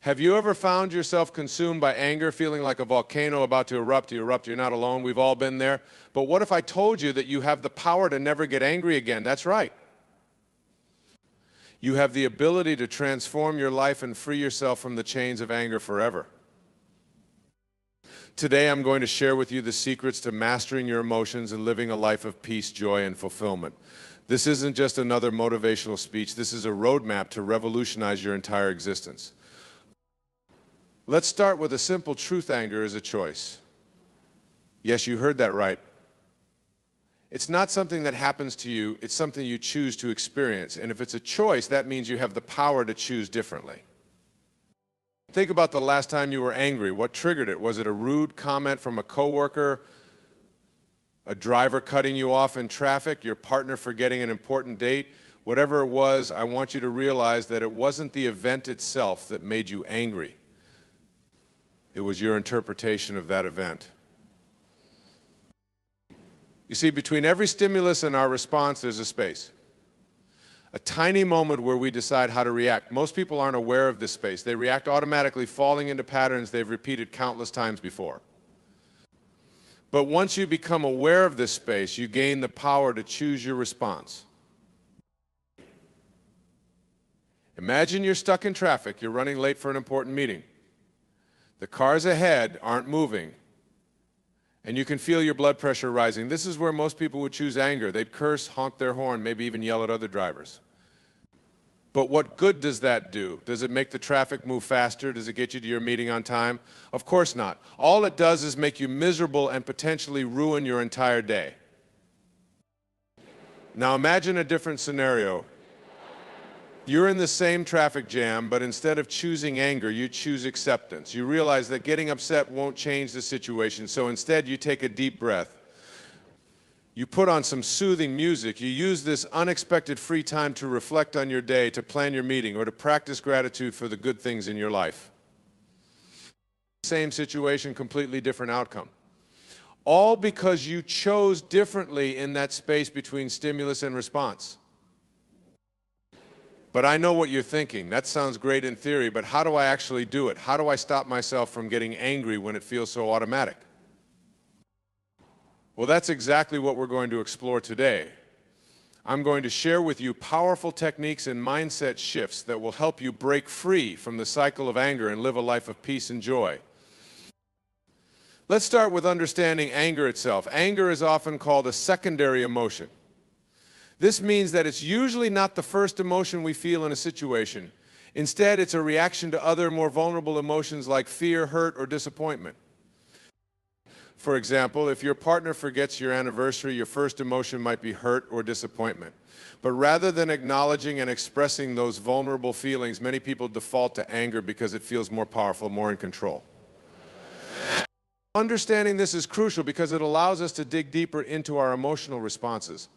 Have you ever found yourself consumed by anger, feeling like a volcano about to erupt? You're not alone. We've all been there. But what if I told you that you have the power to never get angry again? That's right. You have the ability to transform your life and free yourself from the chains of anger forever. Today, I'm going to share with you the secrets to mastering your emotions and living a life of peace, joy, and fulfillment. This isn't just another motivational speech. This is a roadmap to revolutionize your entire existence. Let's start with a simple truth. Anger is a choice. Yes, you heard that right. It's not something that happens to you, it's something you choose to experience. And if it's a choice, that means you have the power to choose differently. Think about the last time you were angry. What triggered it? Was it a rude comment from a coworker, a driver cutting you off in traffic, your partner forgetting an important date? Whatever it was, I want you to realize that it wasn't the event itself that made you angry. It was your interpretation of that event. You see, between every stimulus and our response, there's a space. A tiny moment where we decide how to react. Most people aren't aware of this space. They react automatically, falling into patterns they've repeated countless times before. But once you become aware of this space, you gain the power to choose your response. Imagine you're stuck in traffic. You're running late for an important meeting. The cars ahead aren't moving, and you can feel your blood pressure rising. This is where most people would choose anger. They'd curse, honk their horn, maybe even yell at other drivers. But what good does that do? Does it make the traffic move faster? Does it get you to your meeting on time? Of course not. All it does is make you miserable and potentially ruin your entire day. Now imagine a different scenario. You're in the same traffic jam, but instead of choosing anger, you choose acceptance. You realize that getting upset won't change the situation, so instead you take a deep breath. You put on some soothing music. You use this unexpected free time to reflect on your day, to plan your meeting, or to practice gratitude for the good things in your life. Same situation, completely different outcome. All because you chose differently in that space between stimulus and response. But I know what you're thinking. That sounds great in theory, but how do I actually do it? How do I stop myself from getting angry when it feels so automatic? Well, that's exactly what we're going to explore today. I'm going to share with you powerful techniques and mindset shifts that will help you break free from the cycle of anger and live a life of peace and joy. Let's start with understanding anger itself. Anger is often called a secondary emotion. This means that it's usually not the first emotion we feel in a situation. Instead, it's a reaction to other more vulnerable emotions like fear, hurt, or disappointment. For example, if your partner forgets your anniversary, your first emotion might be hurt or disappointment. But rather than acknowledging and expressing those vulnerable feelings, many people default to anger because it feels more powerful, more in control. Understanding this is crucial because it allows us to dig deeper into our emotional responses.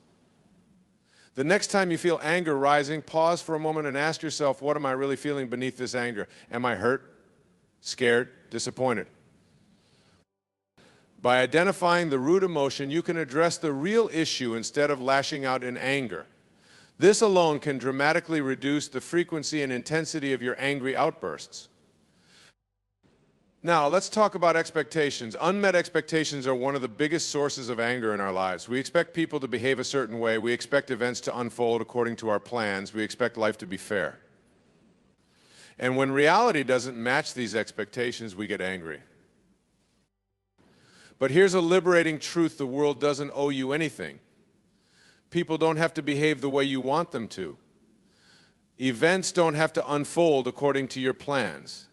The next time you feel anger rising, pause for a moment and ask yourself, what am I really feeling beneath this anger? Am I hurt, scared, disappointed? By identifying the root emotion, you can address the real issue instead of lashing out in anger. This alone can dramatically reduce the frequency and intensity of your angry outbursts. Now, let's talk about expectations. Unmet expectations are one of the biggest sources of anger in our lives. We expect people to behave a certain way. We expect events to unfold according to our plans. We expect life to be fair. And when reality doesn't match these expectations, we get angry. But here's a liberating truth: the world doesn't owe you anything. People don't have to behave the way you want them to. Events don't have to unfold according to your plans.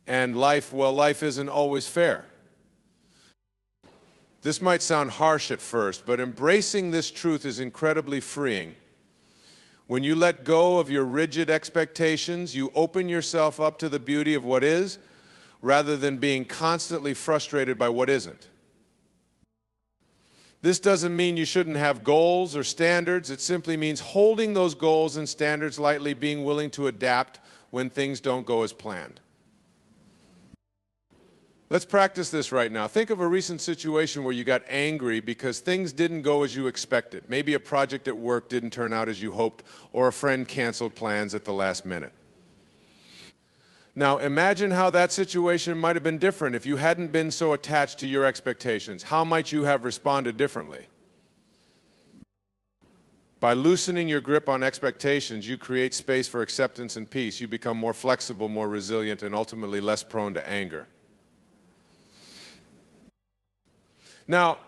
And life isn't always fair. This might sound harsh at first, but embracing this truth is incredibly freeing. When you let go of your rigid expectations, you open yourself up to the beauty of what is, rather than being constantly frustrated by what isn't. This doesn't mean you shouldn't have goals or standards. It simply means holding those goals and standards lightly, being willing to adapt when things don't go as planned. Let's practice this right now. Think of a recent situation where you got angry because things didn't go as you expected. Maybe a project at work didn't turn out as you hoped, or a friend canceled plans at the last minute. Now imagine how that situation might have been different if you hadn't been so attached to your expectations. How might you have responded differently? By loosening your grip on expectations, you create space for acceptance and peace. You become more flexible, more resilient, and ultimately less prone to anger. Now,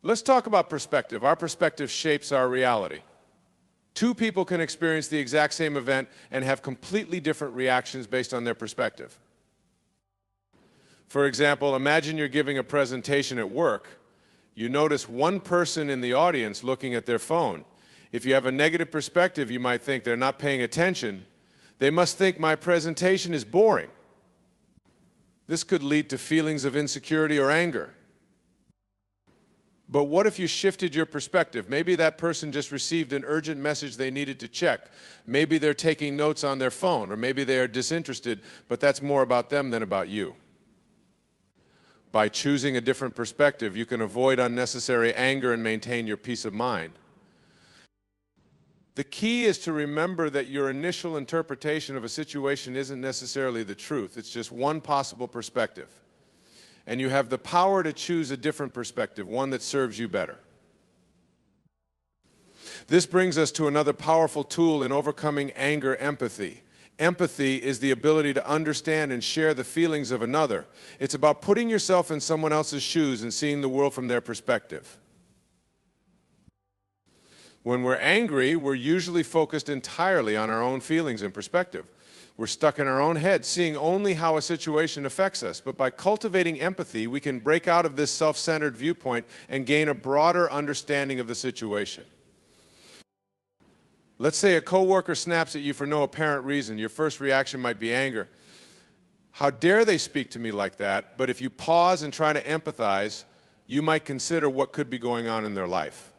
let's talk about perspective. Our perspective shapes our reality. Two people can experience the exact same event and have completely different reactions based on their perspective. For example, imagine you're giving a presentation at work. You notice one person in the audience looking at their phone. If you have a negative perspective, you might think they're not paying attention. They must think my presentation is boring. This could lead to feelings of insecurity or anger. But what if you shifted your perspective? Maybe that person just received an urgent message they needed to check. Maybe they're taking notes on their phone, or maybe they are disinterested, but that's more about them than about you. By choosing a different perspective, you can avoid unnecessary anger and maintain your peace of mind. The key is to remember that your initial interpretation of a situation isn't necessarily the truth. It's just one possible perspective. And you have the power to choose a different perspective, one that serves you better. This brings us to another powerful tool in overcoming anger: empathy. Empathy is the ability to understand and share the feelings of another. It's about putting yourself in someone else's shoes and seeing the world from their perspective. When we're angry, we're usually focused entirely on our own feelings and perspective. We're stuck in our own head, seeing only how a situation affects us. But by cultivating empathy, we can break out of this self-centered viewpoint and gain a broader understanding of the situation. Let's say a coworker snaps at you for no apparent reason. Your first reaction might be anger. How dare they speak to me like that? But if you pause and try to empathize, you might consider what could be going on in their life.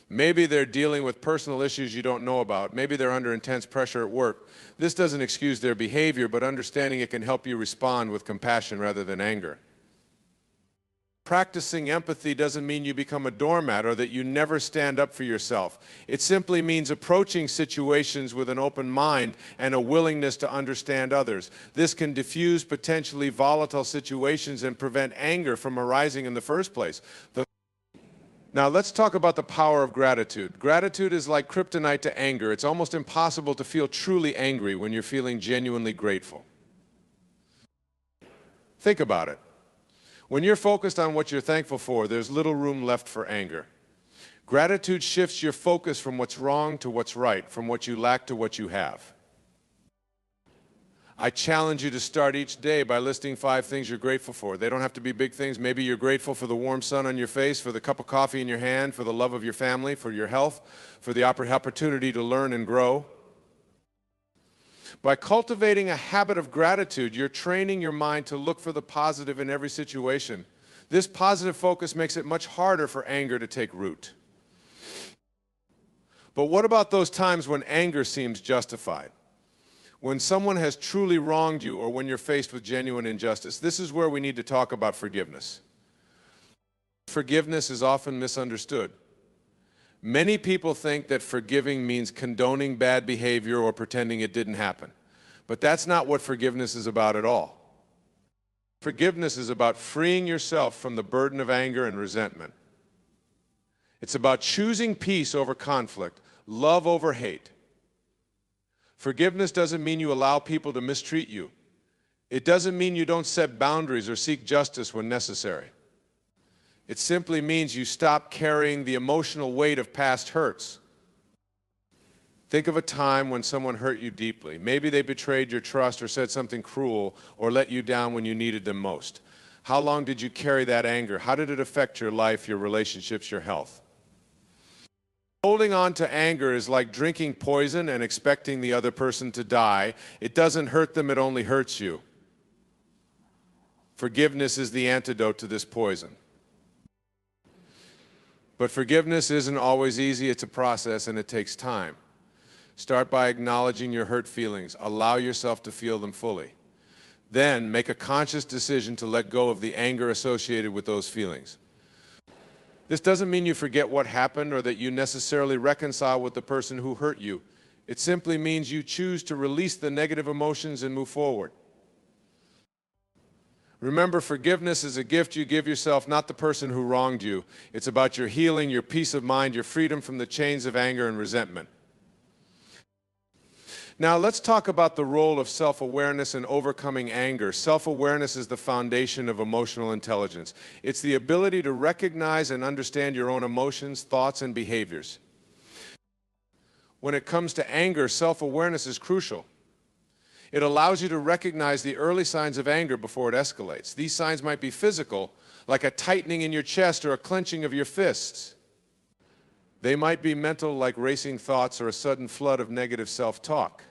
Maybe they're dealing with personal issues you don't know about. Maybe they're under intense pressure at work. This doesn't excuse their behavior, but understanding it can help you respond with compassion rather than anger. Practicing empathy doesn't mean you become a doormat or that you never stand up for yourself. It simply means approaching situations with an open mind and a willingness to understand others. This can diffuse potentially volatile situations and prevent anger from arising in the first place. Now let's talk about the power of gratitude. Gratitude is like kryptonite to anger. It's almost impossible to feel truly angry when you're feeling genuinely grateful. Think about it. When you're focused on what you're thankful for, there's little room left for anger. Gratitude shifts your focus from what's wrong to what's right, from what you lack to what you have. I challenge you to start each day by listing 5 things you're grateful for. They don't have to be big things. Maybe you're grateful for the warm sun on your face, for the cup of coffee in your hand, for the love of your family, for your health, for the opportunity to learn and grow. By cultivating a habit of gratitude, you're training your mind to look for the positive in every situation. This positive focus makes it much harder for anger to take root. But what about those times when anger seems justified? When someone has truly wronged you or when you're faced with genuine injustice? This is where we need to talk about forgiveness. Forgiveness is often misunderstood. Many people think that forgiving means condoning bad behavior or pretending it didn't happen. But that's not what forgiveness is about at all. Forgiveness is about freeing yourself from the burden of anger and resentment. It's about choosing peace over conflict, love over hate. Forgiveness doesn't mean you allow people to mistreat you. It doesn't mean you don't set boundaries or seek justice when necessary. It simply means you stop carrying the emotional weight of past hurts. Think of a time when someone hurt you deeply. Maybe they betrayed your trust or said something cruel or let you down when you needed them most. How long did you carry that anger? How did it affect your life, your relationships, your health? Holding on to anger is like drinking poison and expecting the other person to die. It doesn't hurt them, it only hurts you. Forgiveness is the antidote to this poison. But forgiveness isn't always easy. It's a process and it takes time. Start by acknowledging your hurt feelings. Allow yourself to feel them fully. Then make a conscious decision to let go of the anger associated with those feelings. This doesn't mean you forget what happened or that you necessarily reconcile with the person who hurt you. It simply means you choose to release the negative emotions and move forward. Remember, forgiveness is a gift you give yourself, not the person who wronged you. It's about your healing, your peace of mind, your freedom from the chains of anger and resentment. Now, let's talk about the role of self-awareness in overcoming anger. Self-awareness is the foundation of emotional intelligence. It's the ability to recognize and understand your own emotions, thoughts, and behaviors. When it comes to anger, self-awareness is crucial. It allows you to recognize the early signs of anger before it escalates. These signs might be physical, like a tightening in your chest or a clenching of your fists. They might be mental, like racing thoughts or a sudden flood of negative self-talk.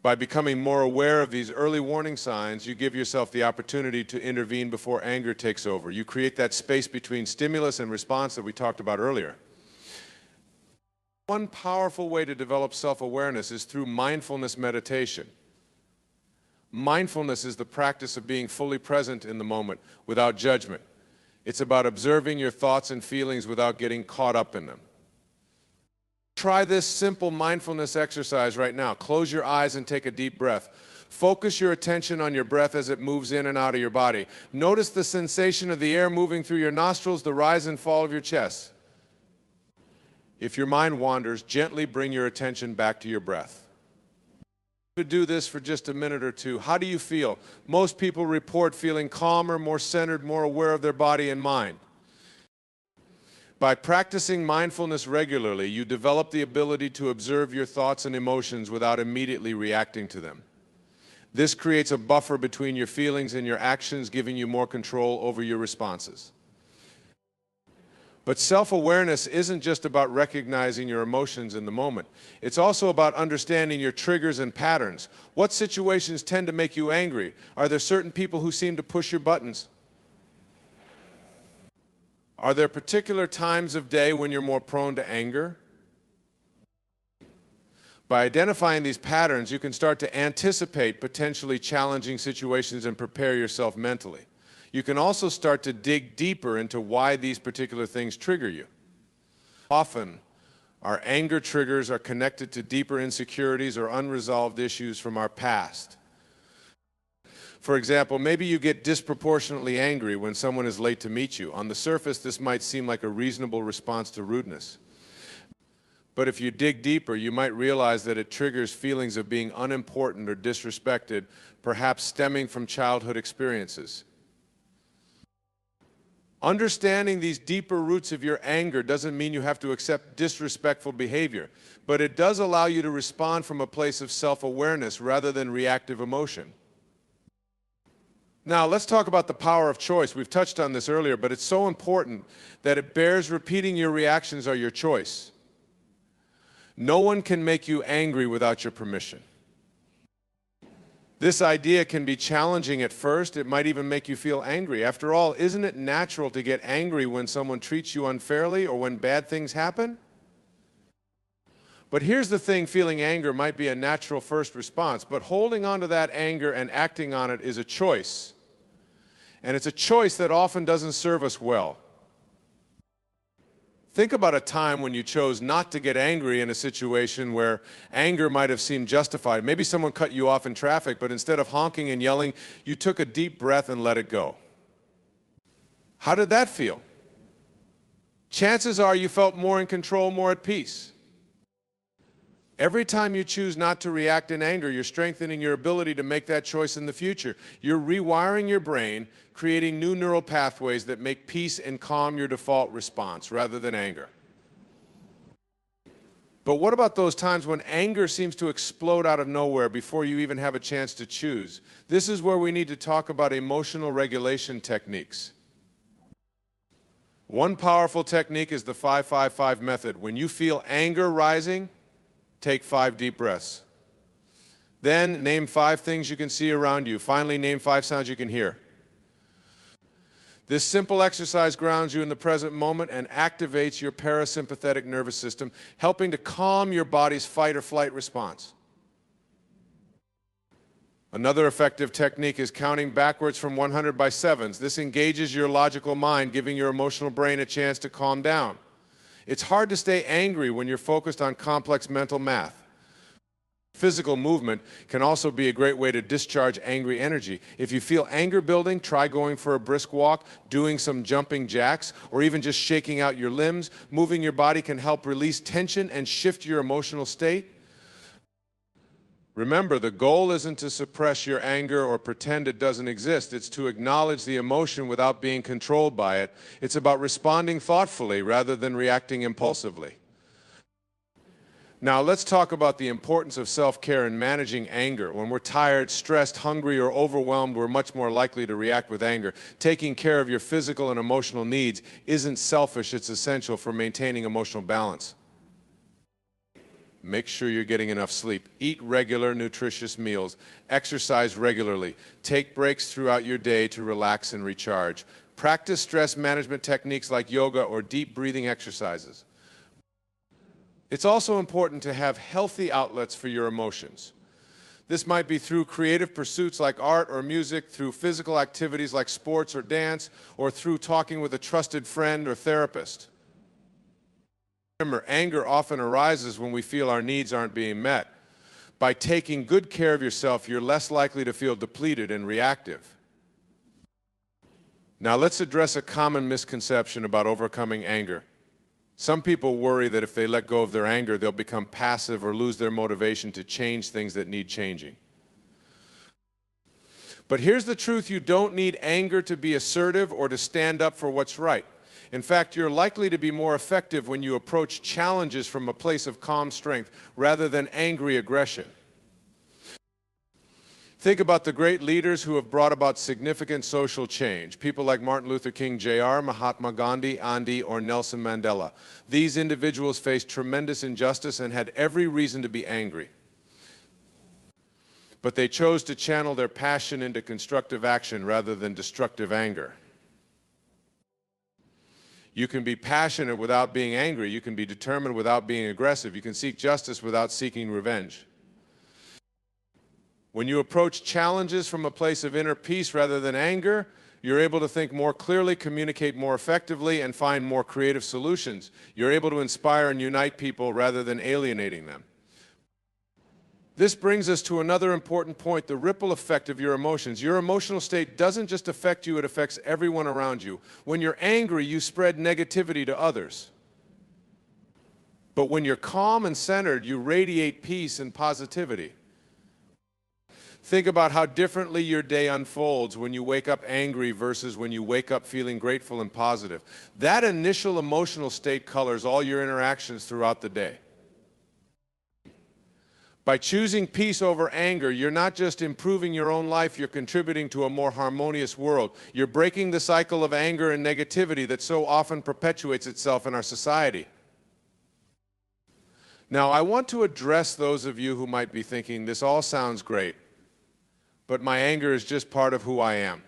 By becoming more aware of these early warning signs, you give yourself the opportunity to intervene before anger takes over. You create that space between stimulus and response that we talked about earlier. One powerful way to develop self-awareness is through mindfulness meditation. Mindfulness is the practice of being fully present in the moment without judgment. It's about observing your thoughts and feelings without getting caught up in them. Try this simple mindfulness exercise right now. Close your eyes and take a deep breath. Focus your attention on your breath as it moves in and out of your body. Notice the sensation of the air moving through your nostrils, the rise and fall of your chest. If your mind wanders, gently bring your attention back to your breath. To do this for just a minute or two, how do you feel? Most people report feeling calmer, more centered, more aware of their body and mind. By practicing mindfulness regularly, you develop the ability to observe your thoughts and emotions without immediately reacting to them. This creates a buffer between your feelings and your actions, giving you more control over your responses. But self-awareness isn't just about recognizing your emotions in the moment. It's also about understanding your triggers and patterns. What situations tend to make you angry? Are there certain people who seem to push your buttons? Are there particular times of day when you're more prone to anger? By identifying these patterns, you can start to anticipate potentially challenging situations and prepare yourself mentally. You can also start to dig deeper into why these particular things trigger you. Often, our anger triggers are connected to deeper insecurities or unresolved issues from our past. For example, maybe you get disproportionately angry when someone is late to meet you. On the surface, this might seem like a reasonable response to rudeness. But if you dig deeper, you might realize that it triggers feelings of being unimportant or disrespected, perhaps stemming from childhood experiences. Understanding these deeper roots of your anger doesn't mean you have to accept disrespectful behavior, but it does allow you to respond from a place of self-awareness rather than reactive emotion. Now, let's talk about the power of choice. We've touched on this earlier, but it's so important that it bears repeating. Your reactions are your choice. No one can make you angry without your permission. This idea can be challenging at first. It might even make you feel angry. After all, isn't it natural to get angry when someone treats you unfairly or when bad things happen? But here's the thing, feeling anger might be a natural first response, but holding on to that anger and acting on it is a choice. And it's a choice that often doesn't serve us well. Think about a time when you chose not to get angry in a situation where anger might have seemed justified. Maybe someone cut you off in traffic, but instead of honking and yelling, you took a deep breath and let it go. How did that feel? Chances are you felt more in control, more at peace. Every time you choose not to react in anger, you're strengthening your ability to make that choice in the future. You're rewiring your brain, creating new neural pathways that make peace and calm your default response rather than anger. But what about those times when anger seems to explode out of nowhere before you even have a chance to choose? This is where we need to talk about emotional regulation techniques. One powerful technique is the 5-5-5 method. When you feel anger rising, take 5 deep breaths. Then name 5 things you can see around you. Finally, name 5 sounds you can hear. This simple exercise grounds you in the present moment and activates your parasympathetic nervous system, helping to calm your body's fight or flight response. Another effective technique is counting backwards from 100 by sevens. This engages your logical mind, giving your emotional brain a chance to calm down. It's hard to stay angry when you're focused on complex mental math. Physical movement can also be a great way to discharge angry energy. If you feel anger building, try going for a brisk walk, doing some jumping jacks, or even just shaking out your limbs. Moving your body can help release tension and shift your emotional state. Remember, the goal isn't to suppress your anger or pretend it doesn't exist. It's to acknowledge the emotion without being controlled by it. It's about responding thoughtfully rather than reacting impulsively. Now, let's talk about the importance of self-care in managing anger. When we're tired, stressed, hungry, or overwhelmed, we're much more likely to react with anger. Taking care of your physical and emotional needs isn't selfish, it's essential for maintaining emotional balance. Make sure you're getting enough sleep. Eat regular, nutritious meals. Exercise regularly. Take breaks throughout your day to relax and recharge. Practice stress management techniques like yoga or deep breathing exercises. It's also important to have healthy outlets for your emotions. This might be through creative pursuits like art or music, through physical activities like sports or dance, or through talking with a trusted friend or therapist. Remember, anger often arises when we feel our needs aren't being met. By taking good care of yourself, you're less likely to feel depleted and reactive. Now let's address a common misconception about overcoming anger. Some people worry that if they let go of their anger, they'll become passive or lose their motivation to change things that need changing. But here's the truth: you don't need anger to be assertive or to stand up for what's right. In fact, you're likely to be more effective when you approach challenges from a place of calm strength rather than angry aggression. Think about the great leaders who have brought about significant social change. People like Martin Luther King Jr., Mahatma Gandhi, Gandhi, or Nelson Mandela. These individuals faced tremendous injustice and had every reason to be angry. But they chose to channel their passion into constructive action rather than destructive anger. You can be passionate without being angry. You can be determined without being aggressive. You can seek justice without seeking revenge. When you approach challenges from a place of inner peace rather than anger, you're able to think more clearly, communicate more effectively, and find more creative solutions. You're able to inspire and unite people rather than alienating them. This brings us to another important point: the ripple effect of your emotions. Your emotional state doesn't just affect you, it affects everyone around you. When you're angry, you spread negativity to others. But when you're calm and centered, you radiate peace and positivity. Think about how differently your day unfolds when you wake up angry versus when you wake up feeling grateful and positive. That initial emotional state colors all your interactions throughout the day. By choosing peace over anger, you're not just improving your own life, you're contributing to a more harmonious world. You're breaking the cycle of anger and negativity that so often perpetuates itself in our society. Now, I want to address those of you who might be thinking, this all sounds great, but my anger is just part of who I am.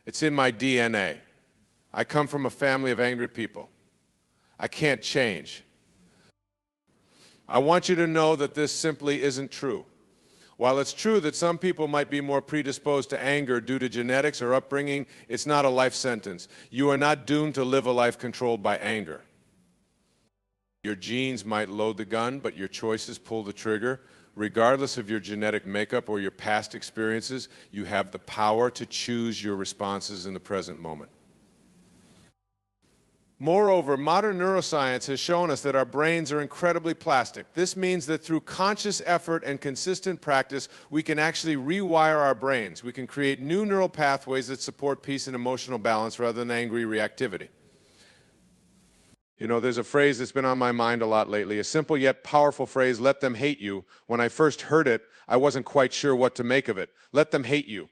It's in my DNA. I come from a family of angry people. I can't change. I want you to know that this simply isn't true. While it's true that some people might be more predisposed to anger due to genetics or upbringing, it's not a life sentence. You are not doomed to live a life controlled by anger. Your genes might load the gun, but your choices pull the trigger. Regardless of your genetic makeup or your past experiences, you have the power to choose your responses in the present moment. Moreover, modern neuroscience has shown us that our brains are incredibly plastic. This means that through conscious effort and consistent practice, we can actually rewire our brains. We can create new neural pathways that support peace and emotional balance rather than angry reactivity. You know, there's a phrase that's been on my mind a lot lately, a simple yet powerful phrase: let them hate you. When I first heard it, I wasn't quite sure what to make of it. Let them hate you.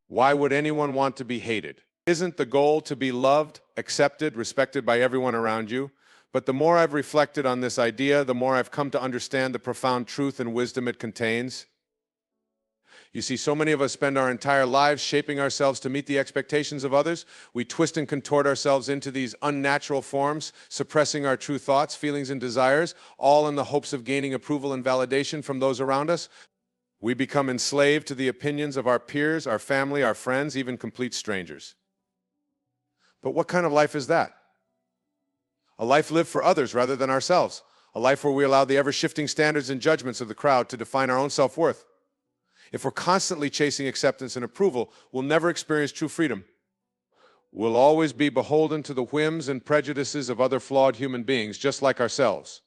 Why would anyone want to be hated? Isn't the goal to be loved, accepted, respected by everyone around you? But the more I've reflected on this idea, the more I've come to understand the profound truth and wisdom it contains. You see, so many of us spend our entire lives shaping ourselves to meet the expectations of others. We twist and contort ourselves into these unnatural forms, suppressing our true thoughts, feelings, and desires, all in the hopes of gaining approval and validation from those around us. We become enslaved to the opinions of our peers, our family, our friends, even complete strangers. But what kind of life is that? A life lived for others rather than ourselves. A life where we allow the ever-shifting standards and judgments of the crowd to define our own self-worth. If we're constantly chasing acceptance and approval, we'll never experience true freedom. We'll always be beholden to the whims and prejudices of other flawed human beings, just like ourselves.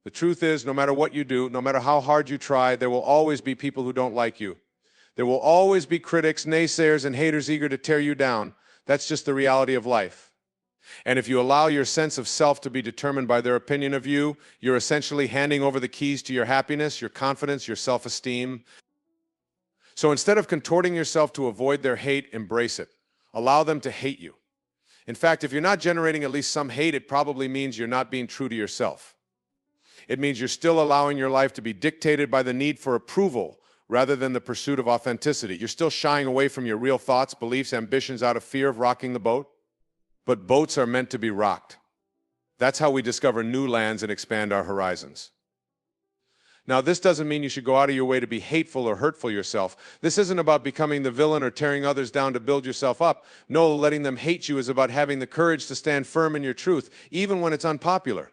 The truth is, no matter what you do, no matter how hard you try, there will always be people who don't like you. There will always be critics, naysayers, and haters eager to tear you down. That's just the reality of life. And if you allow your sense of self to be determined by their opinion of you, you're essentially handing over the keys to your happiness, your confidence, your self-esteem. So instead of contorting yourself to avoid their hate, embrace it. Allow them to hate you. In fact, if you're not generating at least some hate, it probably means you're not being true to yourself. It means you're still allowing your life to be dictated by the need for approval rather than the pursuit of authenticity. You're still shying away from your real thoughts, beliefs, ambitions out of fear of rocking the boat. But boats are meant to be rocked. That's how we discover new lands and expand our horizons. Now, this doesn't mean you should go out of your way to be hateful or hurtful yourself. This isn't about becoming the villain or tearing others down to build yourself up. No, letting them hate you is about having the courage to stand firm in your truth, even when it's unpopular.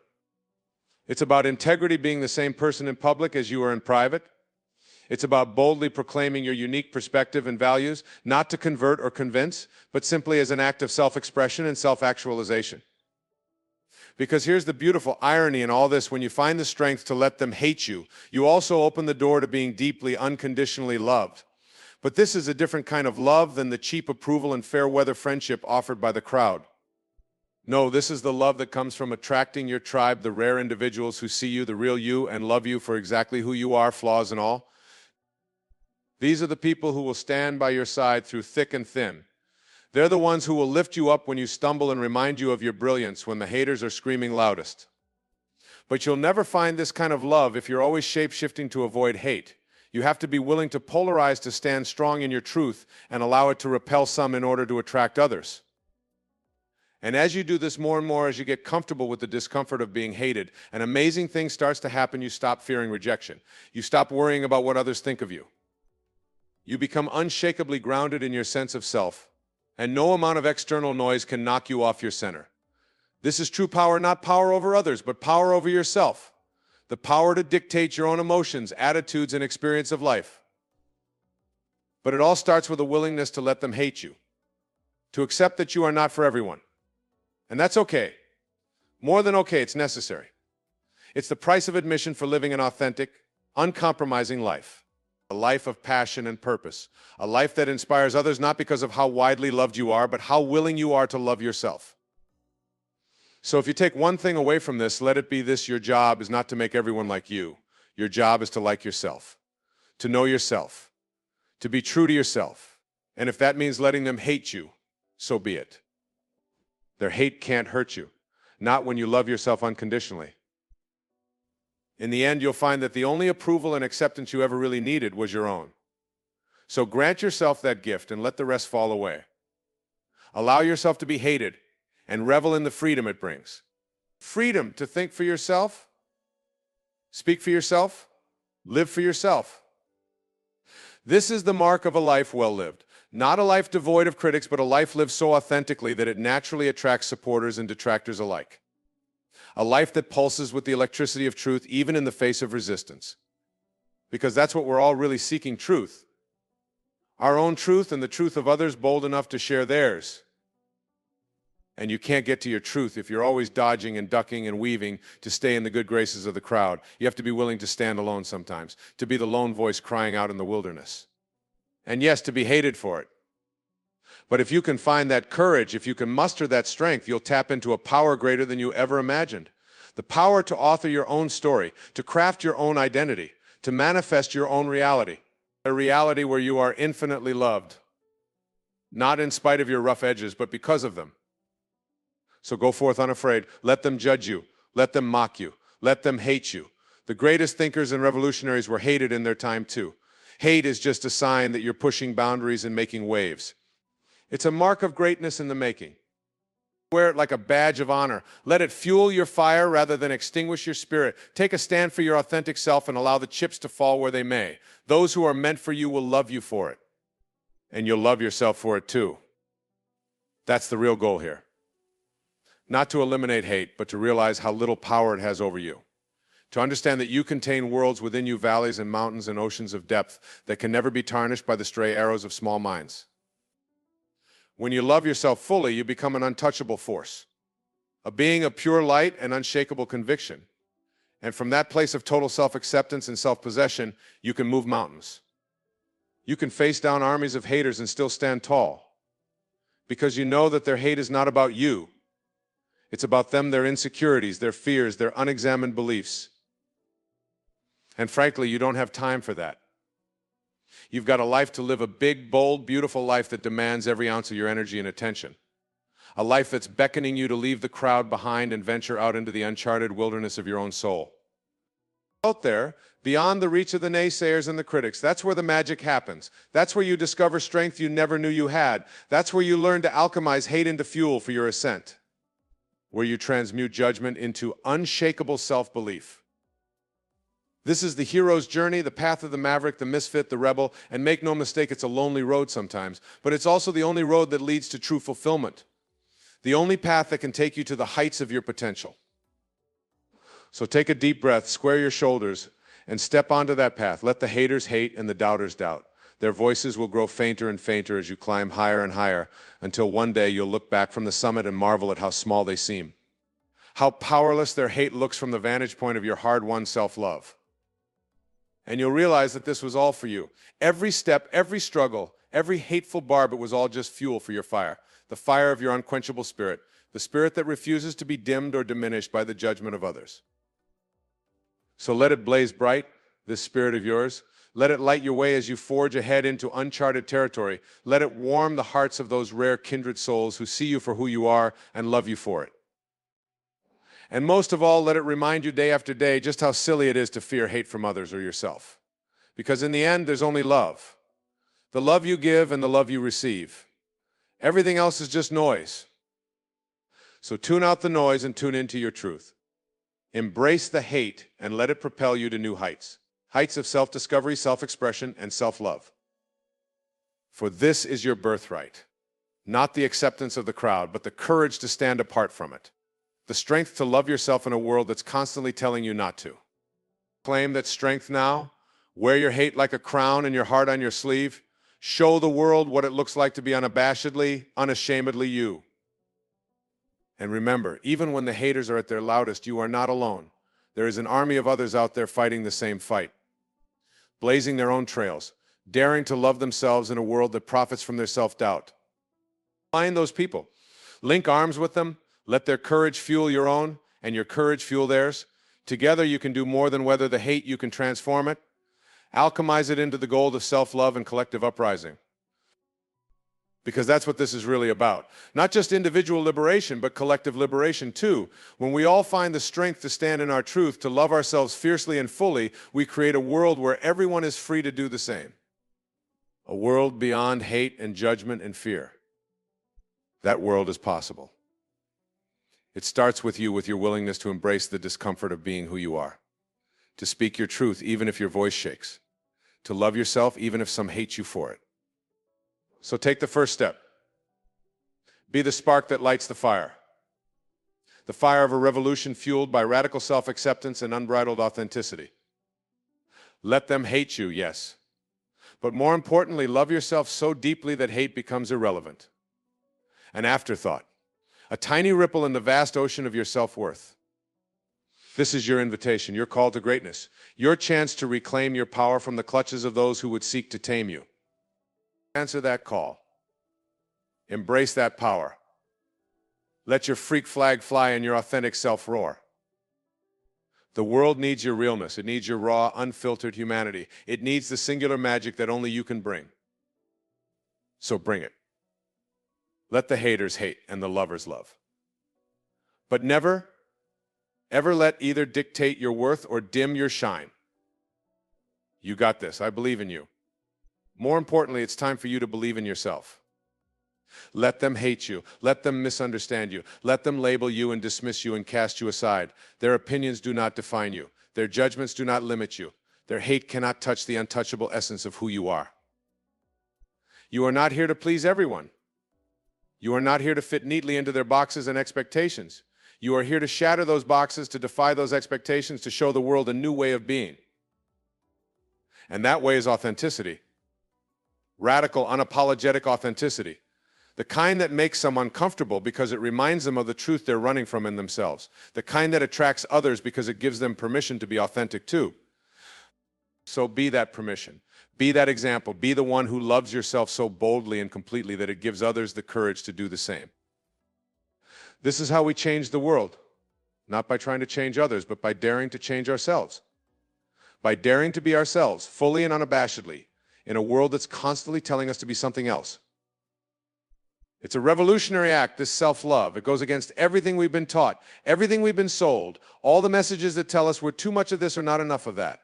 It's about integrity, being the same person in public as you are in private. It's about boldly proclaiming your unique perspective and values, not to convert or convince, but simply as an act of self-expression and self-actualization. Because here's the beautiful irony in all this: when you find the strength to let them hate you, you also open the door to being deeply, unconditionally loved. But this is a different kind of love than the cheap approval and fair-weather friendship offered by the crowd. No, this is the love that comes from attracting your tribe, the rare individuals who see you, the real you, and love you for exactly who you are, flaws and all. These are the people who will stand by your side through thick and thin. They're the ones who will lift you up when you stumble and remind you of your brilliance when the haters are screaming loudest. But you'll never find this kind of love if you're always shape-shifting to avoid hate. You have to be willing to polarize to stand strong in your truth and allow it to repel some in order to attract others. And as you do this more and more, as you get comfortable with the discomfort of being hated, an amazing thing starts to happen. You stop fearing rejection. You stop worrying about what others think of you. You become unshakably grounded in your sense of self, and no amount of external noise can knock you off your center. This is true power, not power over others, but power over yourself. The power to dictate your own emotions, attitudes, and experience of life. But it all starts with a willingness to let them hate you, to accept that you are not for everyone. And that's okay. More than okay, it's necessary. It's the price of admission for living an authentic, uncompromising life. A life of passion and purpose. A life that inspires others not because of how widely loved you are, but how willing you are to love yourself. So if you take one thing away from this, let it be this: your job is not to make everyone like you. Your job is to like yourself, to know yourself, to be true to yourself. And if that means letting them hate you, so be it. Their hate can't hurt you, not when you love yourself unconditionally. In the end, you'll find that the only approval and acceptance you ever really needed was your own. So grant yourself that gift and let the rest fall away. Allow yourself to be hated and revel in the freedom it brings. Freedom to think for yourself, speak for yourself, live for yourself. This is the mark of a life well lived. Not a life devoid of critics, but a life lived so authentically that it naturally attracts supporters and detractors alike. A life that pulses with the electricity of truth, even in the face of resistance. Because that's what we're all really seeking: truth. Our own truth and the truth of others bold enough to share theirs. And you can't get to your truth if you're always dodging and ducking and weaving to stay in the good graces of the crowd. You have to be willing to stand alone sometimes, to be the lone voice crying out in the wilderness. And yes, to be hated for it. But if you can find that courage, if you can muster that strength, you'll tap into a power greater than you ever imagined. The power to author your own story, to craft your own identity, to manifest your own reality. A reality where you are infinitely loved. Not in spite of your rough edges, but because of them. So go forth unafraid. Let them judge you. Let them mock you. Let them hate you. The greatest thinkers and revolutionaries were hated in their time too. Hate is just a sign that you're pushing boundaries and making waves. It's a mark of greatness in the making. Wear it like a badge of honor. Let it fuel your fire rather than extinguish your spirit. Take a stand for your authentic self and allow the chips to fall where they may. Those who are meant for you will love you for it. And you'll love yourself for it too. That's the real goal here. Not to eliminate hate, but to realize how little power it has over you. To understand that you contain worlds within you, valleys and mountains and oceans of depth that can never be tarnished by the stray arrows of small minds. When you love yourself fully, you become an untouchable force, a being of pure light and unshakable conviction. And from that place of total self-acceptance and self-possession, you can move mountains. You can face down armies of haters and still stand tall, because you know that their hate is not about you. It's about them, their insecurities, their fears, their unexamined beliefs. And frankly, you don't have time for that. You've got a life to live, a big, bold, beautiful life that demands every ounce of your energy and attention. A life that's beckoning you to leave the crowd behind and venture out into the uncharted wilderness of your own soul. Out there, beyond the reach of the naysayers and the critics, that's where the magic happens. That's where you discover strength you never knew you had. That's where you learn to alchemize hate into fuel for your ascent. Where you transmute judgment into unshakable self-belief. This is the hero's journey, the path of the maverick, the misfit, the rebel, and make no mistake, it's a lonely road sometimes, but it's also the only road that leads to true fulfillment. The only path that can take you to the heights of your potential. So take a deep breath, square your shoulders, and step onto that path. Let the haters hate and the doubters doubt. Their voices will grow fainter and fainter as you climb higher and higher, until one day you'll look back from the summit and marvel at how small they seem. How powerless their hate looks from the vantage point of your hard-won self-love. And you'll realize that this was all for you. Every step, every struggle, every hateful barb, it was all just fuel for your fire. The fire of your unquenchable spirit. The spirit that refuses to be dimmed or diminished by the judgment of others. So let it blaze bright, this spirit of yours. Let it light your way as you forge ahead into uncharted territory. Let it warm the hearts of those rare kindred souls who see you for who you are and love you for it. And most of all, let it remind you day after day just how silly it is to fear hate from others or yourself. Because in the end, there's only love. The love you give and the love you receive. Everything else is just noise. So tune out the noise and tune into your truth. Embrace the hate and let it propel you to new heights. Heights of self-discovery, self-expression, and self-love. For this is your birthright. Not the acceptance of the crowd, but the courage to stand apart from it. The strength to love yourself in a world that's constantly telling you not to. Claim that strength now. Wear your hate like a crown and your heart on your sleeve. Show the world what it looks like to be unabashedly, unashamedly you. And remember, even when the haters are at their loudest, you are not alone. There is an army of others out there fighting the same fight. Blazing their own trails, daring to love themselves in a world that profits from their self-doubt. Find those people. Link arms with them. Let their courage fuel your own, and your courage fuel theirs. Together you can do more than weather the hate, you can transform it. Alchemize it into the gold of self-love and collective uprising. Because that's what this is really about. Not just individual liberation, but collective liberation too. When we all find the strength to stand in our truth, to love ourselves fiercely and fully, we create a world where everyone is free to do the same. A world beyond hate and judgment and fear. That world is possible. It starts with you, with your willingness to embrace the discomfort of being who you are. To speak your truth, even if your voice shakes. To love yourself, even if some hate you for it. So take the first step. Be the spark that lights the fire. The fire of a revolution fueled by radical self-acceptance and unbridled authenticity. Let them hate you, yes. But more importantly, love yourself so deeply that hate becomes irrelevant. An afterthought. A tiny ripple in the vast ocean of your self-worth. This is your invitation, your call to greatness, your chance to reclaim your power from the clutches of those who would seek to tame you. Answer that call. Embrace that power. Let your freak flag fly and your authentic self roar. The world needs your realness. It needs your raw, unfiltered humanity. It needs the singular magic that only you can bring. So bring it. Let the haters hate and the lovers love. But never, ever let either dictate your worth or dim your shine. You got this. I believe in you. More importantly, it's time for you to believe in yourself. Let them hate you. Let them misunderstand you. Let them label you and dismiss you and cast you aside. Their opinions do not define you. Their judgments do not limit you. Their hate cannot touch the untouchable essence of who you are. You are not here to please everyone. You are not here to fit neatly into their boxes and expectations. You are here to shatter those boxes, to defy those expectations, to show the world a new way of being. And that way is authenticity. Radical, unapologetic authenticity. The kind that makes someone comfortable because it reminds them of the truth they're running from in themselves. The kind that attracts others because it gives them permission to be authentic too. So be that permission. Be that example. Be the one who loves yourself so boldly and completely that it gives others the courage to do the same. This is how we change the world. Not by trying to change others, but by daring to change ourselves. By daring to be ourselves, fully and unabashedly, in a world that's constantly telling us to be something else. It's a revolutionary act, this self-love. It goes against everything we've been taught, everything we've been sold, all the messages that tell us we're too much of this or not enough of that.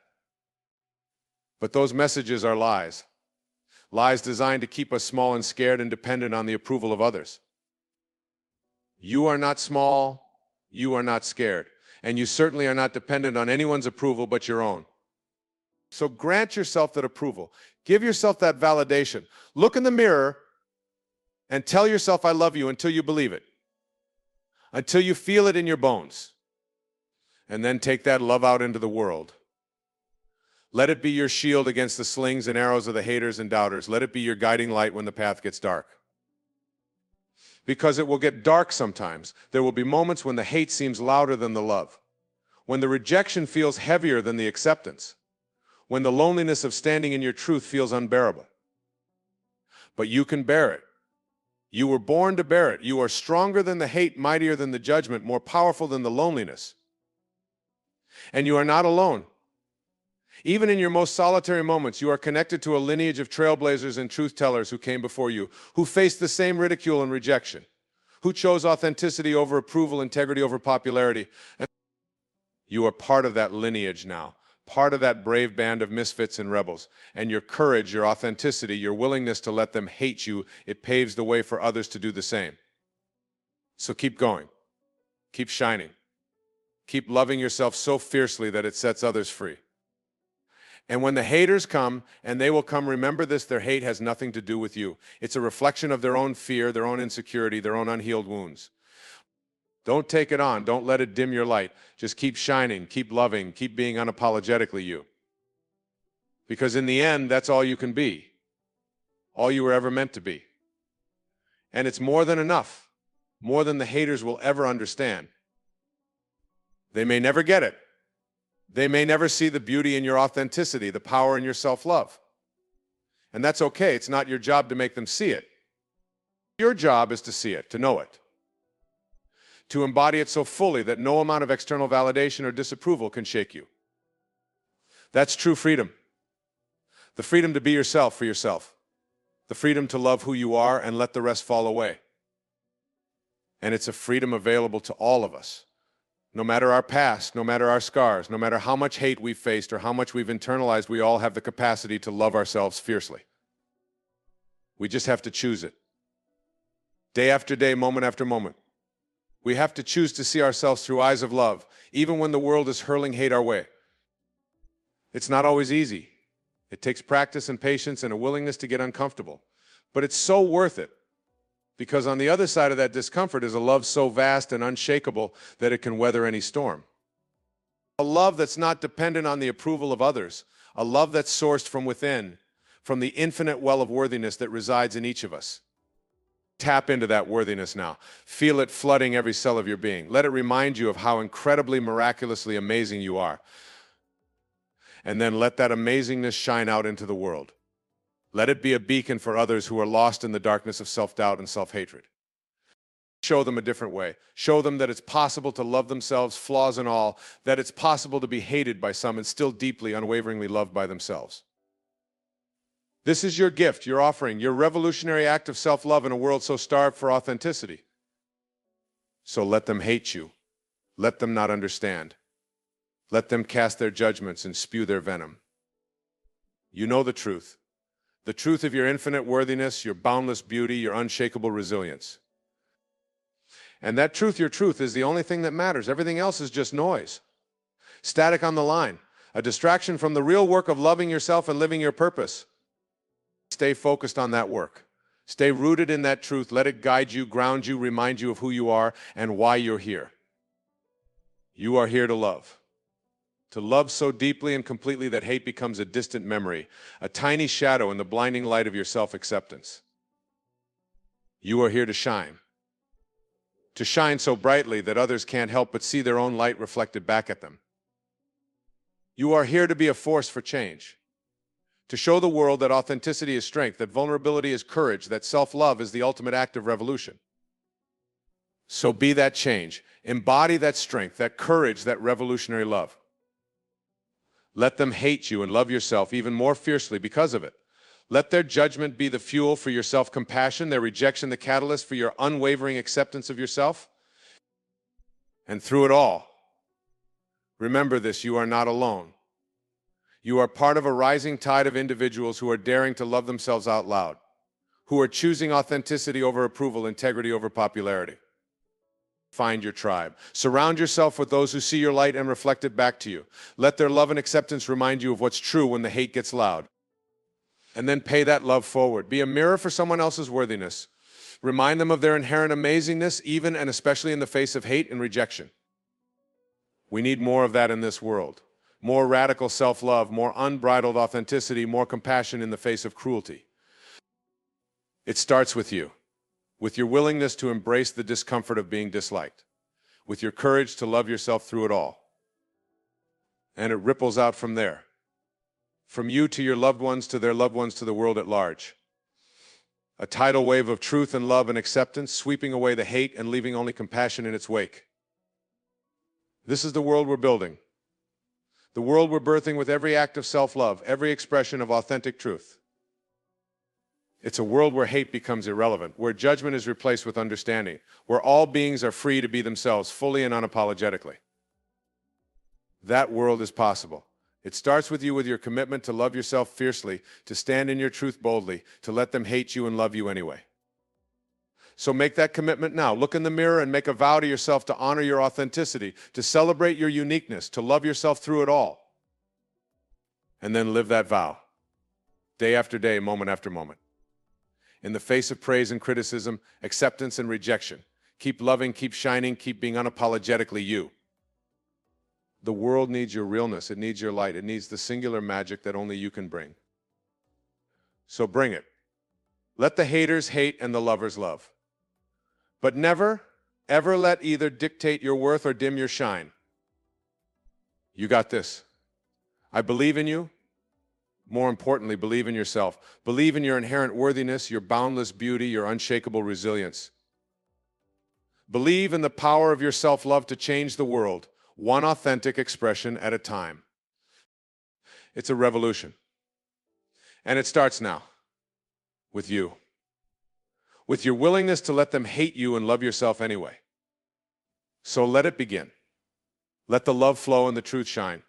But those messages are lies. Lies designed to keep us small and scared and dependent on the approval of others. You are not small, you are not scared, and you certainly are not dependent on anyone's approval but your own. So grant yourself that approval. Give yourself that validation. Look in the mirror and tell yourself, I love you, until you believe it, until you feel it in your bones. And then take that love out into the world. Let it be your shield against the slings and arrows of the haters and doubters. Let it be your guiding light when the path gets dark. Because it will get dark sometimes. There will be moments when the hate seems louder than the love, when the rejection feels heavier than the acceptance, when the loneliness of standing in your truth feels unbearable. But you can bear it. You were born to bear it. You are stronger than the hate, mightier than the judgment, more powerful than the loneliness. And you are not alone. Even in your most solitary moments, you are connected to a lineage of trailblazers and truth-tellers who came before you, who faced the same ridicule and rejection, who chose authenticity over approval, integrity over popularity. And you are part of that lineage now, part of that brave band of misfits and rebels. And your courage, your authenticity, your willingness to let them hate you, it paves the way for others to do the same. So keep going. Keep shining. Keep loving yourself so fiercely that it sets others free. And when the haters come, and they will come, remember this, their hate has nothing to do with you. It's a reflection of their own fear, their own insecurity, their own unhealed wounds. Don't take it on. Don't let it dim your light. Just keep shining, keep loving, keep being unapologetically you. Because in the end, that's all you can be. All you were ever meant to be. And it's more than enough. More than the haters will ever understand. They may never get it. They may never see the beauty in your authenticity, the power in your self-love. And that's okay. It's not your job to make them see it. Your job is to see it, to know it, to embody it so fully that no amount of external validation or disapproval can shake you. That's true freedom. The freedom to be yourself for yourself. The freedom to love who you are and let the rest fall away. And it's a freedom available to all of us. No matter our past, no matter our scars, no matter how much hate we've faced or how much we've internalized, we all have the capacity to love ourselves fiercely. We just have to choose it. Day after day, moment after moment. We have to choose to see ourselves through eyes of love, even when the world is hurling hate our way. It's not always easy. It takes practice and patience and a willingness to get uncomfortable. But it's so worth it. Because on the other side of that discomfort is a love so vast and unshakable that it can weather any storm. A love that's not dependent on the approval of others. A love that's sourced from within, from the infinite well of worthiness that resides in each of us. Tap into that worthiness now. Feel it flooding every cell of your being. Let it remind you of how incredibly, miraculously amazing you are. And then let that amazingness shine out into the world. Let it be a beacon for others who are lost in the darkness of self-doubt and self-hatred. Show them a different way. Show them that it's possible to love themselves, flaws and all, that it's possible to be hated by some and still deeply, unwaveringly loved by themselves. This is your gift, your offering, your revolutionary act of self-love in a world so starved for authenticity. So let them hate you. Let them not understand. Let them cast their judgments and spew their venom. You know the truth of your infinite worthiness, your boundless beauty, your unshakable resilience. And that truth, your truth, is the only thing that matters. Everything else is just noise. Static on the line, a distraction from the real work of loving yourself and living your purpose. Stay focused on that work. Stay rooted in that truth. Let it guide you, ground you, remind you of who you are and why you're here. You are here to love. To love so deeply and completely that hate becomes a distant memory, a tiny shadow in the blinding light of your self-acceptance. You are here to shine so brightly that others can't help but see their own light reflected back at them. You are here to be a force for change, to show the world that authenticity is strength, that vulnerability is courage, that self-love is the ultimate act of revolution. So be that change. Embody that strength, that courage, that revolutionary love. Let them hate you and love yourself even more fiercely because of it. Let their judgment be the fuel for your self-compassion, their rejection the catalyst for your unwavering acceptance of yourself. And through it all, remember this: you are not alone. You are part of a rising tide of individuals who are daring to love themselves out loud, who are choosing authenticity over approval, integrity over popularity. Find your tribe. Surround yourself with those who see your light and reflect it back to you. Let their love and acceptance remind you of what's true when the hate gets loud. And then pay that love forward. Be a mirror for someone else's worthiness. Remind them of their inherent amazingness, even and especially in the face of hate and rejection. We need more of that in this world. More radical self-love, more unbridled authenticity, more compassion in the face of cruelty. It starts with you, with your willingness to embrace the discomfort of being disliked, with your courage to love yourself through it all. And it ripples out from there. From you to your loved ones, to their loved ones, to the world at large. A tidal wave of truth and love and acceptance, sweeping away the hate and leaving only compassion in its wake. This is the world we're building. The world we're birthing with every act of self-love, every expression of authentic truth. It's a world where hate becomes irrelevant, where judgment is replaced with understanding, where all beings are free to be themselves fully and unapologetically. That world is possible. It starts with you, with your commitment to love yourself fiercely, to stand in your truth boldly, to let them hate you and love you anyway. So make that commitment now. Look in the mirror and make a vow to yourself to honor your authenticity, to celebrate your uniqueness, to love yourself through it all. And then live that vow, day after day, moment after moment. In the face of praise and criticism, acceptance and rejection, keep loving, keep shining, keep being unapologetically you. The world needs your realness. It needs your light. It needs the singular magic that only you can bring. So bring it. Let the haters hate and the lovers love. But never, ever let either dictate your worth or dim your shine. You got this. I believe in you. More importantly, believe in yourself. Believe in your inherent worthiness, your boundless beauty, your unshakable resilience. Believe in the power of your self-love to change the world, one authentic expression at a time. It's a revolution. And it starts now, with you. With your willingness to let them hate you and love yourself anyway. So let it begin. Let the love flow and the truth shine.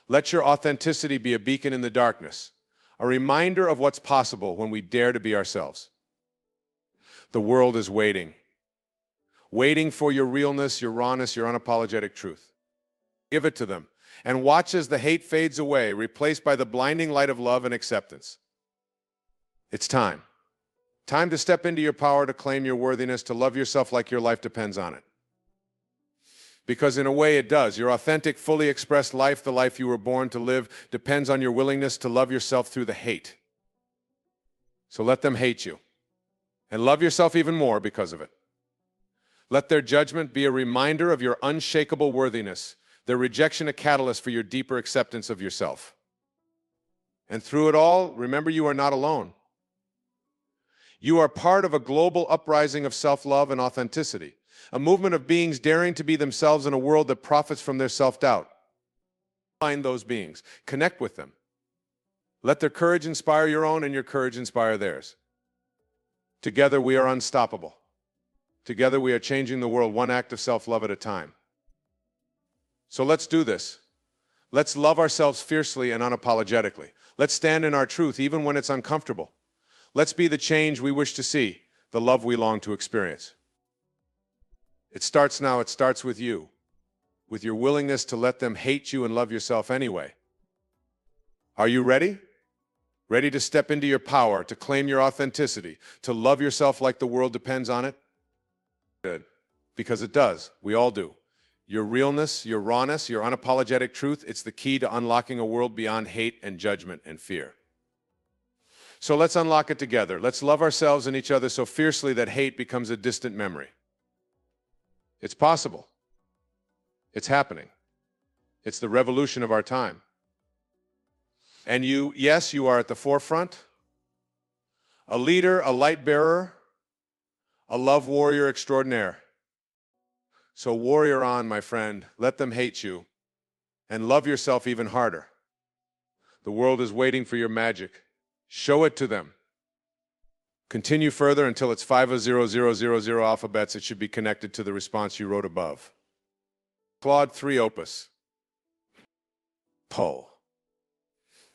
Let your authenticity be a beacon in the darkness, a reminder of what's possible when we dare to be ourselves. The world is waiting for your realness, your rawness, your unapologetic truth. Give it to them, and watch as the hate fades away, replaced by the blinding light of love and acceptance. It's time. Time to step into your power, to claim your worthiness, to love yourself like your life depends on it. Because in a way it does. Your authentic, fully expressed life, the life you were born to live, depends on your willingness to love yourself through the hate. So let them hate you, and love yourself even more because of it. Let their judgment be a reminder of your unshakable worthiness, their rejection a catalyst for your deeper acceptance of yourself. And through it all, remember you are not alone. You are part of a global uprising of self-love and authenticity, a movement of beings daring to be themselves in a world that profits from their self-doubt. Find those beings. Connect with them. Let their courage inspire your own and your courage inspire theirs. Together we are unstoppable. Together we are changing the world one act of self-love at a time. So let's do this. Let's love ourselves fiercely and unapologetically. Let's stand in our truth even when it's uncomfortable. Let's be the change we wish to see, the love we long to experience. It starts now. It starts with you, with your willingness to let them hate you and love yourself anyway. Are you ready? Ready to step into your power, to claim your authenticity, to love yourself like the world depends on it? Good. Because it does. We all do. Your realness, your rawness, your unapologetic truth, it's the key to unlocking a world beyond hate and judgment and fear. So let's unlock it together. Let's love ourselves and each other so fiercely that hate becomes a distant memory. It's possible. It's happening. It's the revolution of our time. And you, yes, you are at the forefront. A leader, a light bearer, a love warrior extraordinaire. So warrior on, my friend. Let them hate you. And love yourself even harder. The world is waiting for your magic. Show it to them. Continue further until it's 50000 alphabets. It should be connected to the response you wrote above. Claude 3 Opus. Pull.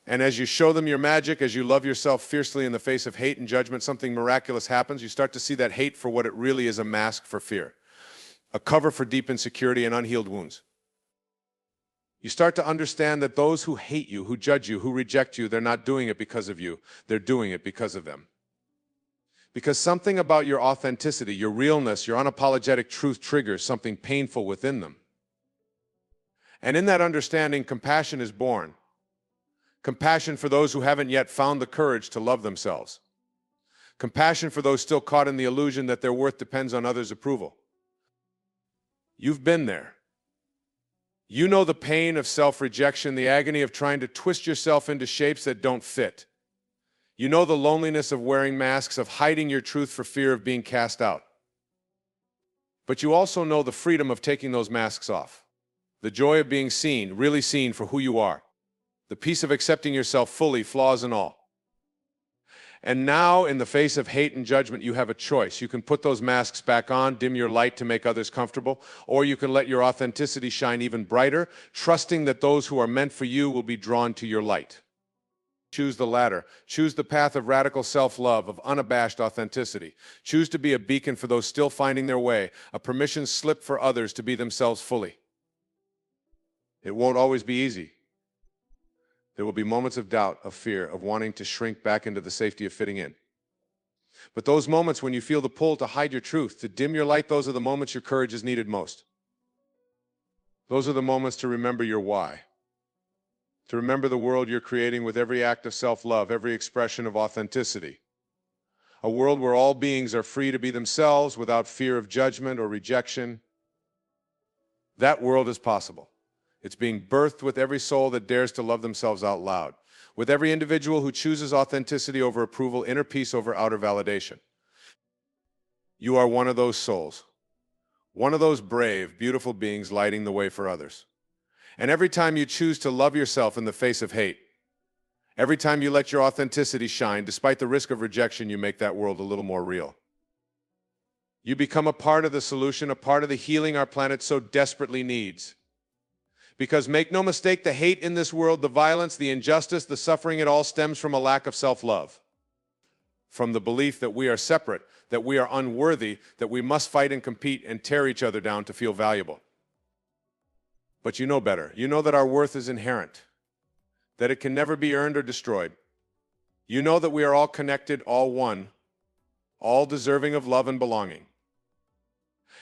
And as you show them your magic, as you love yourself fiercely in the face of hate and judgment, something miraculous happens. You start to see that hate for what it really is, a mask for fear, a cover for deep insecurity and unhealed wounds. You start to understand that those who hate you, who judge you, who reject you, they're not doing it because of you. They're doing it because of them. Because something about your authenticity, your realness, your unapologetic truth triggers something painful within them. And in that understanding, compassion is born. Compassion for those who haven't yet found the courage to love themselves. Compassion for those still caught in the illusion that their worth depends on others' approval. You've been there. You know the pain of self-rejection, the agony of trying to twist yourself into shapes that don't fit. You know the loneliness of wearing masks, of hiding your truth for fear of being cast out. But you also know the freedom of taking those masks off. The joy of being seen, really seen for who you are. The peace of accepting yourself fully, flaws and all. And now, in the face of hate and judgment, you have a choice. You can put those masks back on, dim your light to make others comfortable, or you can let your authenticity shine even brighter, trusting that those who are meant for you will be drawn to your light. Choose the latter. Choose the path of radical self-love, of unabashed authenticity. Choose to be a beacon for those still finding their way, a permission slip for others to be themselves fully. It won't always be easy. There will be moments of doubt, of fear, of wanting to shrink back into the safety of fitting in. But those moments when you feel the pull to hide your truth, to dim your light, those are the moments your courage is needed most. Those are the moments to remember your why. To remember the world you're creating with every act of self-love, every expression of authenticity. A world where all beings are free to be themselves without fear of judgment or rejection. That world is possible. It's being birthed with every soul that dares to love themselves out loud, with every individual who chooses authenticity over approval, inner peace over outer validation. You are one of those souls, one of those brave, beautiful beings lighting the way for others. And every time you choose to love yourself in the face of hate, every time you let your authenticity shine, despite the risk of rejection, you make that world a little more real. You become a part of the solution, a part of the healing our planet so desperately needs. Because make no mistake, the hate in this world, the violence, the injustice, the suffering, it all stems from a lack of self-love. From the belief that we are separate, that we are unworthy, that we must fight and compete and tear each other down to feel valuable. But you know better. You know that our worth is inherent, that it can never be earned or destroyed. You know that we are all connected, all one, all deserving of love and belonging.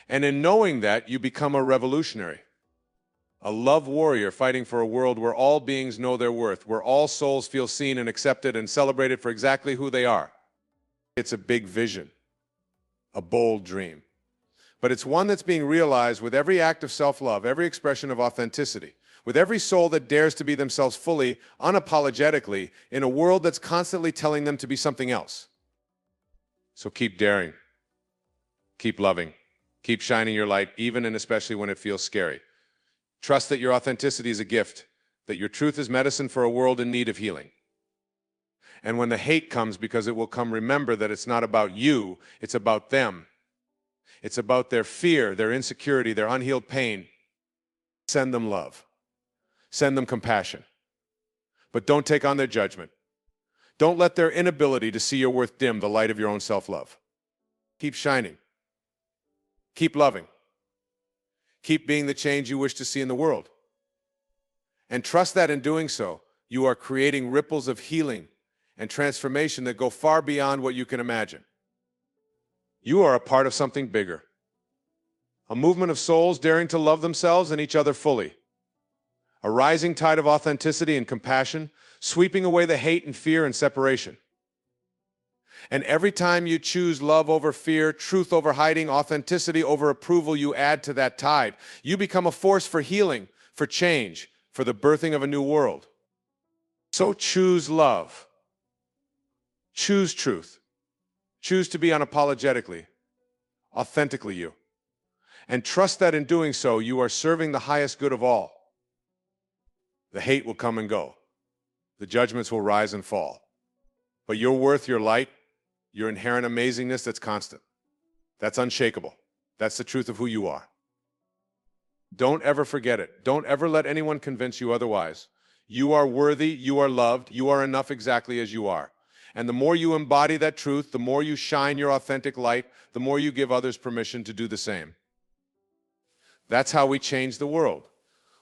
And in knowing that, you become a revolutionary. A love warrior fighting for a world where all beings know their worth, where all souls feel seen and accepted and celebrated for exactly who they are. It's a big vision, a bold dream. But it's one that's being realized with every act of self-love, every expression of authenticity, with every soul that dares to be themselves fully, unapologetically, in a world that's constantly telling them to be something else. So keep daring, keep loving, keep shining your light, even and especially when it feels scary. Trust that your authenticity is a gift, that your truth is medicine for a world in need of healing. And when the hate comes, because it will come, remember that it's not about you, it's about them. It's about their fear, their insecurity, their unhealed pain. Send them love. Send them compassion. But don't take on their judgment. Don't let their inability to see your worth dim the light of your own self-love. Keep shining. Keep loving. Keep being the change you wish to see in the world. And trust that in doing so, you are creating ripples of healing and transformation that go far beyond what you can imagine. You are a part of something bigger. A movement of souls daring to love themselves and each other fully. A rising tide of authenticity and compassion, sweeping away the hate and fear and separation. And every time you choose love over fear, truth over hiding, authenticity over approval, you add to that tide. You become a force for healing, for change, for the birthing of a new world. So choose love. Choose truth. Choose to be unapologetically, authentically you. And trust that in doing so, you are serving the highest good of all. The hate will come and go. The judgments will rise and fall. But your worth, your light, your inherent amazingness, that's constant. That's unshakable. That's the truth of who you are. Don't ever forget it. Don't ever let anyone convince you otherwise. You are worthy, you are loved, you are enough exactly as you are. And the more you embody that truth, the more you shine your authentic light, the more you give others permission to do the same. That's how we change the world.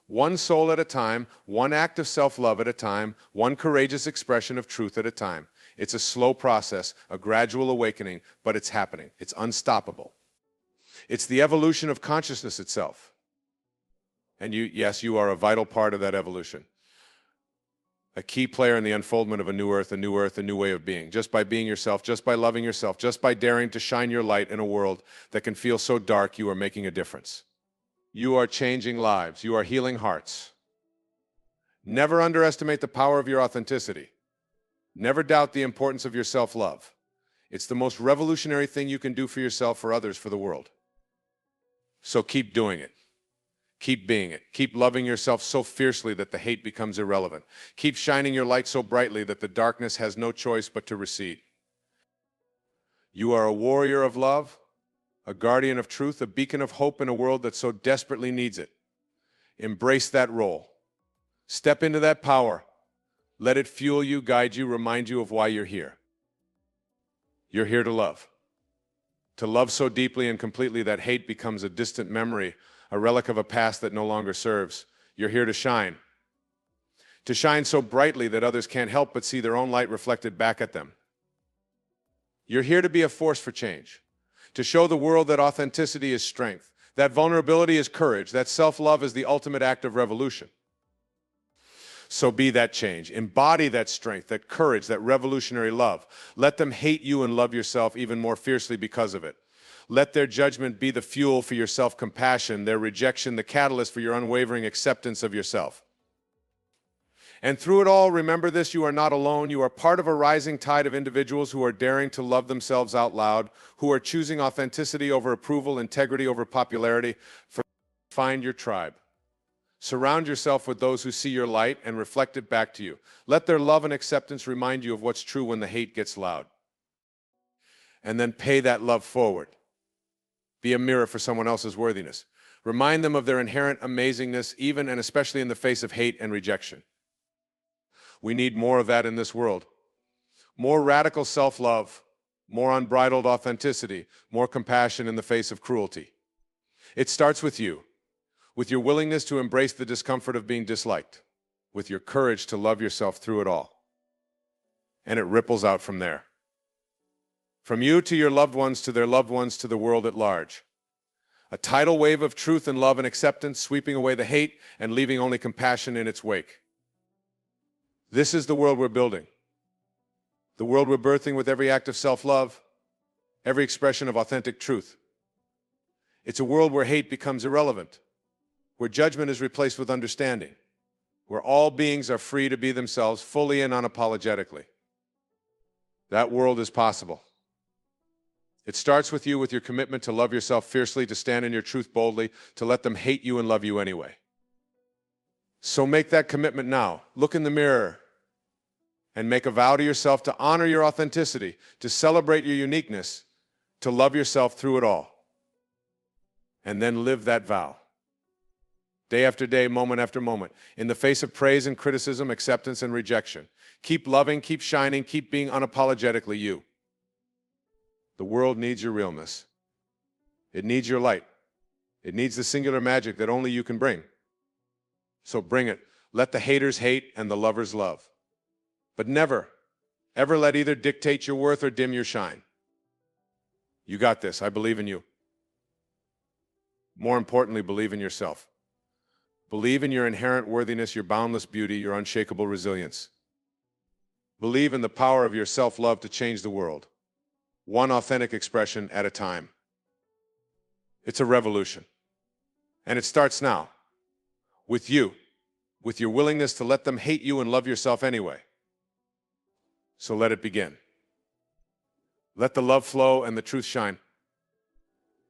One soul at a time, one act of self-love at a time, one courageous expression of truth at a time. It's a slow process, a gradual awakening, but it's happening. It's unstoppable. It's the evolution of consciousness itself. And yes, you are a vital part of that evolution. A key player in the unfoldment of a new earth, a new way of being. Just by being yourself, just by loving yourself, just by daring to shine your light in a world that can feel so dark, you are making a difference. You are changing lives. You are healing hearts. Never underestimate the power of your authenticity. Never doubt the importance of your self-love. It's the most revolutionary thing you can do for yourself, for others, for the world. So keep doing it. Keep being it. Keep loving yourself so fiercely that the hate becomes irrelevant. Keep shining your light so brightly that the darkness has no choice but to recede. You are a warrior of love, a guardian of truth, a beacon of hope in a world that so desperately needs it. Embrace that role. Step into that power. Let it fuel you, guide you, remind you of why you're here. You're here to love. To love so deeply and completely that hate becomes a distant memory, a relic of a past that no longer serves. You're here to shine. To shine so brightly that others can't help but see their own light reflected back at them. You're here to be a force for change. To show the world that authenticity is strength, that vulnerability is courage, that self-love is the ultimate act of revolution. So be that change. Embody that strength, that courage, that revolutionary love. Let them hate you and love yourself even more fiercely because of it. Let their judgment be the fuel for your self-compassion, their rejection the catalyst for your unwavering acceptance of yourself. And through it all, remember this, you are not alone. You are part of a rising tide of individuals who are daring to love themselves out loud, who are choosing authenticity over approval, integrity over popularity. Find your tribe. Surround yourself with those who see your light and reflect it back to you. Let their love and acceptance remind you of what's true when the hate gets loud. And then pay that love forward. Be a mirror for someone else's worthiness. Remind them of their inherent amazingness, even and especially in the face of hate and rejection. We need more of that in this world. More radical self-love, more unbridled authenticity, more compassion in the face of cruelty. It starts with you, with your willingness to embrace the discomfort of being disliked, with your courage to love yourself through it all. And it ripples out from there. From you to your loved ones, to their loved ones, to the world at large. A tidal wave of truth and love and acceptance, sweeping away the hate and leaving only compassion in its wake. This is the world we're building. The world we're birthing with every act of self-love, every expression of authentic truth. It's a world where hate becomes irrelevant, where judgment is replaced with understanding, where all beings are free to be themselves fully and unapologetically. That world is possible. It starts with you, with your commitment to love yourself fiercely, to stand in your truth boldly, to let them hate you and love you anyway. So make that commitment now. Look in the mirror and make a vow to yourself to honor your authenticity, to celebrate your uniqueness, to love yourself through it all. And then live that vow. Day after day, moment after moment, in the face of praise and criticism, acceptance and rejection. Keep loving, keep shining, keep being unapologetically you. The world needs your realness. It needs your light. It needs the singular magic that only you can bring. So bring it. Let the haters hate and the lovers love. But never, ever let either dictate your worth or dim your shine. You got this. I believe in you. More importantly, believe in yourself. Believe in your inherent worthiness, your boundless beauty, your unshakable resilience. Believe in the power of your self-love to change the world, one authentic expression at a time. It's a revolution. And it starts now, with you, with your willingness to let them hate you and love yourself anyway. So let it begin. Let the love flow and the truth shine.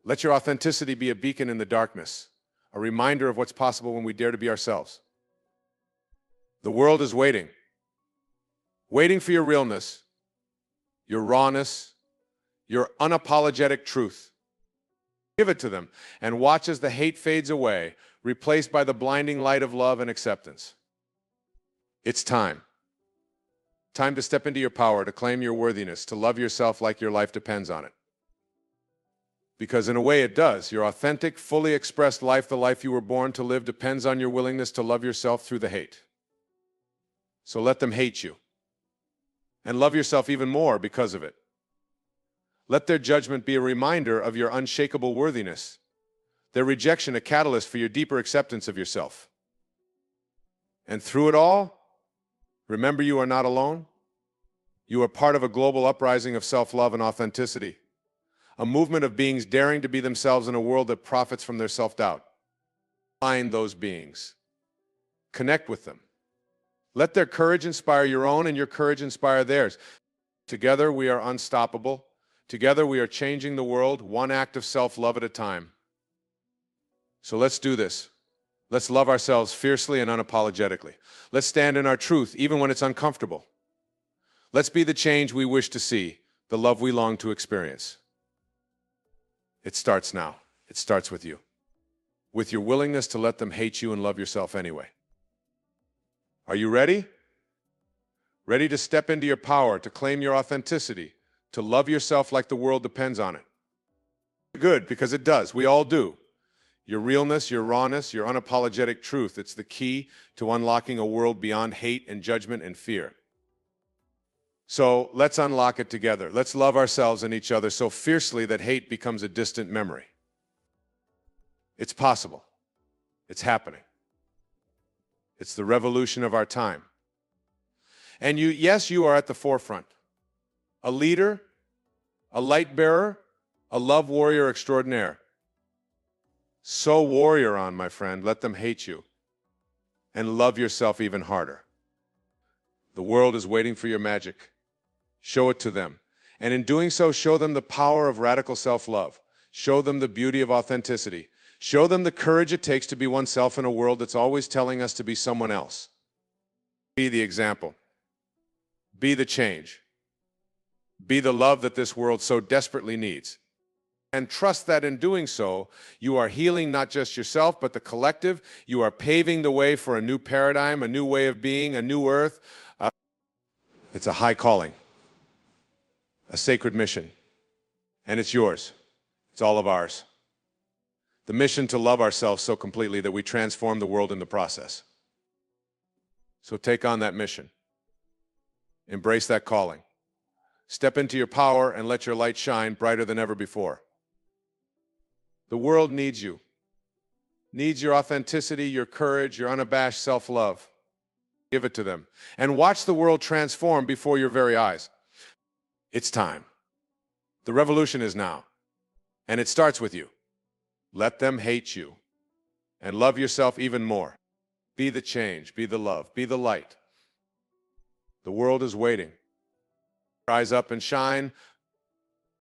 Let your authenticity be a beacon in the darkness, a reminder of what's possible when we dare to be ourselves. The world is waiting for your realness, your rawness, your unapologetic truth. Give it to them and watch as the hate fades away, replaced by the blinding light of love and acceptance. It's time. Time to step into your power, to claim your worthiness, to love yourself like your life depends on it. Because in a way it does. Your authentic, fully expressed life, the life you were born to live, depends on your willingness to love yourself through the hate. So let them hate you. And love yourself even more because of it. Let their judgment be a reminder of your unshakable worthiness. Their rejection a catalyst for your deeper acceptance of yourself. And through it all, remember you are not alone. You are part of a global uprising of self-love and authenticity. A movement of beings daring to be themselves in a world that profits from their self-doubt. Find those beings. Connect with them. Let their courage inspire your own and your courage inspire theirs. Together we are unstoppable. Together we are changing the world, one act of self-love at a time. So let's do this. Let's love ourselves fiercely and unapologetically. Let's stand in our truth even when it's uncomfortable. Let's be the change we wish to see, the love we long to experience. It starts now. It starts with you. With your willingness to let them hate you and love yourself anyway. Are you ready? Ready to step into your power, to claim your authenticity, to love yourself like the world depends on it? Good, because it does. We all do. Your realness, your rawness, your unapologetic truth, it's the key to unlocking a world beyond hate and judgment and fear. So let's unlock it together. Let's love ourselves and each other so fiercely that hate becomes a distant memory. It's possible. It's happening. It's the revolution of our time. And yes, you are at the forefront. A leader, a light bearer, a love warrior extraordinaire. So warrior on, my friend, let them hate you. And love yourself even harder. The world is waiting for your magic. Show it to them. And in doing so, show them the power of radical self-love. Show them the beauty of authenticity. Show them the courage it takes to be oneself in a world that's always telling us to be someone else. Be the example. Be the change. Be the love that this world so desperately needs. And trust that in doing so, you are healing not just yourself, but the collective. You are paving the way for a new paradigm, a new way of being, a new earth. It's a high calling, a sacred mission, and it's yours. It's all of ours. The mission to love ourselves so completely that we transform the world in the process. So take on that mission. Embrace that calling. Step into your power and let your light shine brighter than ever before. The world needs you. Needs your authenticity, your courage, your unabashed self-love. Give it to them. And watch the world transform before your very eyes. It's time. The revolution is now. And it starts with you. Let them hate you. And love yourself even more. Be the change, be the love, be the light. The world is waiting. Rise up and shine